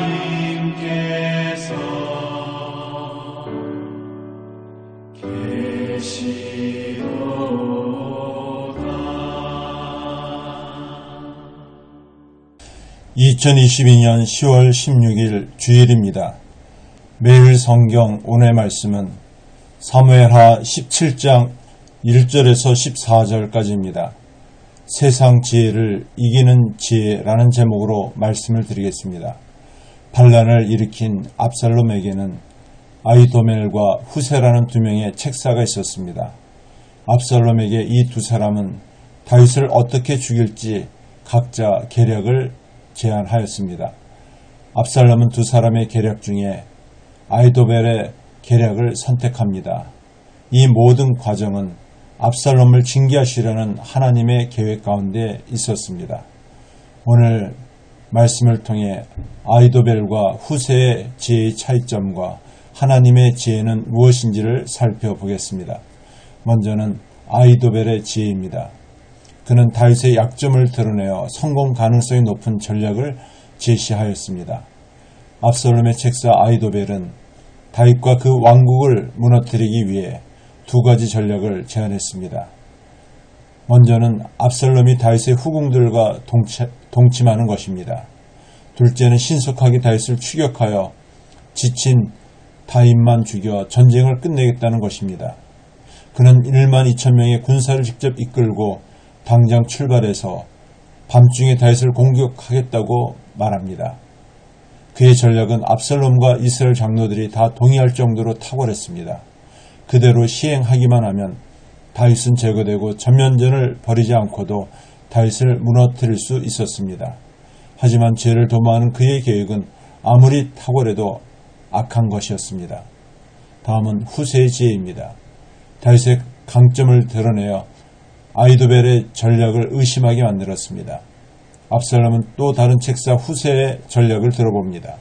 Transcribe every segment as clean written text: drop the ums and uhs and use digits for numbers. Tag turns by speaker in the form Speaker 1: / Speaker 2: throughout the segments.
Speaker 1: 하나님께서 계시도다.
Speaker 2: 2022년 10월 16일 주일입니다. 매일 성경 오늘의 말씀은 사무엘하 17장 1절에서 14절까지입니다. 세상 지혜를 이기는 지혜라는 제목으로 말씀을 드리겠습니다. 반란을 일으킨 압살롬에게는 아히도멜과 후세라는 두 명의 책사가 있었습니다. 압살롬에게 이 두 사람은 다윗을 어떻게 죽일지 각자 계략을 제안하였습니다. 압살롬은 두 사람의 계략 중에 아히도멜의 계략을 선택합니다. 이 모든 과정은 압살롬을 징계하시려는 하나님의 계획 가운데 있었습니다. 오늘 말씀을 통해 아히도멜과 후세의 지혜의 차이점과 하나님의 지혜는 무엇인지를 살펴보겠습니다. 먼저는 아히도멜의 지혜입니다. 그는 다윗의 약점을 드러내어 성공 가능성이 높은 전략을 제시하였습니다. 압살롬의 책사 아히도멜은 다윗과 그 왕국을 무너뜨리기 위해 두 가지 전략을 제안했습니다. 먼저는 압살롬이 다윗의 후궁들과 동침하는 것입니다. 둘째는 신속하게 다윗을 추격하여 지친 다윗만 죽여 전쟁을 끝내겠다는 것입니다. 그는 1만 2천 명의 군사를 직접 이끌고 당장 출발해서 밤중에 다윗을 공격하겠다고 말합니다. 그의 전략은 압살롬과 이스라엘 장로들이 다 동의할 정도로 탁월했습니다. 그대로 시행하기만 하면 다윗은 제거되고 전면전을 벌이지 않고도 다윗을 무너뜨릴 수 있었습니다. 하지만 죄를 도모하는 그의 계획은 아무리 탁월해도 악한 것이었습니다. 다음은 후세의 지혜입니다. 다윗의 강점을 드러내어 아히도벨의 전략을 의심하게 만들었습니다. 압살롬은 또 다른 책사 후세의 전략을 들어봅니다.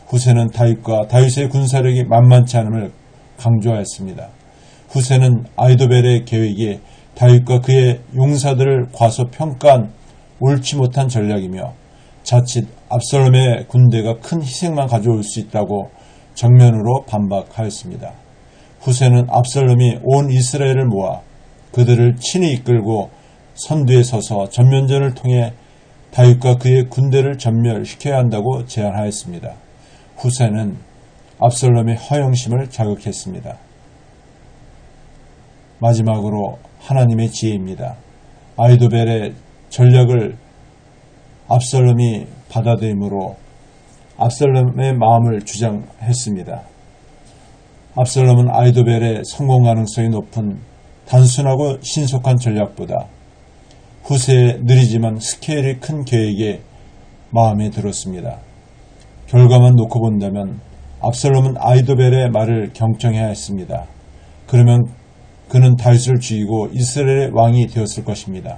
Speaker 2: 후세는 다윗과 다윗의 군사력이 만만치 않음을 강조하였습니다. 후세는 아히도벨의 계획이 다윗과 그의 용사들을 과소평가한 옳지 못한 전략이며 자칫 압살롬의 군대가 큰 희생만 가져올 수 있다고 정면으로 반박하였습니다. 후세는 압살롬이 온 이스라엘을 모아 그들을 친히 이끌고 선두에 서서 전면전을 통해 다윗과 그의 군대를 전멸시켜야 한다고 제안하였습니다. 후세는 압살롬의 허영심을 자극했습니다. 마지막으로 하나님의 지혜입니다. 아히도벨의 전략을 압살롬이 받아들이므로 압살롬의 마음을 주장했습니다. 압살롬은 아히도벨의 성공 가능성이 높은 단순하고 신속한 전략보다 후세의 느리지만 스케일이 큰 계획에 마음에 들었습니다. 결과만 놓고 본다면 압살롬은 아히도벨의 말을 경청해야 했습니다. 그러면 그는 다윗을 죽이고 이스라엘의 왕이 되었을 것입니다.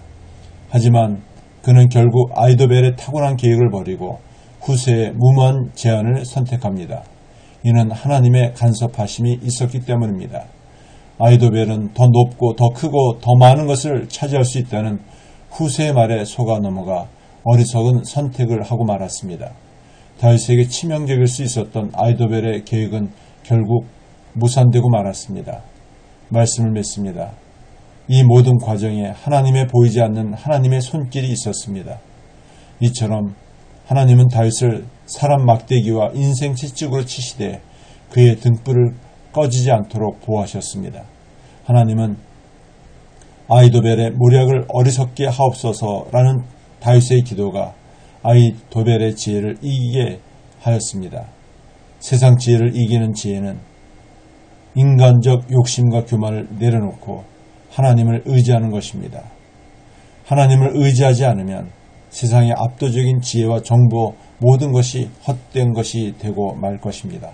Speaker 2: 하지만 그는 결국 아히도벨의 타고난 계획을 버리고 후세의 무모한 제안을 선택합니다. 이는 하나님의 간섭하심이 있었기 때문입니다. 아히도벨은 더 높고 더 크고 더 많은 것을 차지할 수 있다는 후세의 말에 속아 넘어가 어리석은 선택을 하고 말았습니다. 다윗에게 치명적일 수 있었던 아히도벨의 계획은 결국 무산되고 말았습니다. 말씀을 맺습니다. 이 모든 과정에 하나님의 보이지 않는 하나님의 손길이 있었습니다. 이처럼 하나님은 다윗을 사람 막대기와 인생 채찍으로 치시되 그의 등불을 꺼지지 않도록 보호하셨습니다. 하나님은 아히도벨의 모략을 어리석게 하옵소서라는 다윗의 기도가 아히도벨의 지혜를 이기게 하였습니다. 세상 지혜를 이기는 지혜는 인간적 욕심과 교만을 내려놓고 하나님을 의지하는 것입니다. 하나님을 의지하지 않으면 세상의 압도적인 지혜와 정보 모든 것이 헛된 것이 되고 말 것입니다.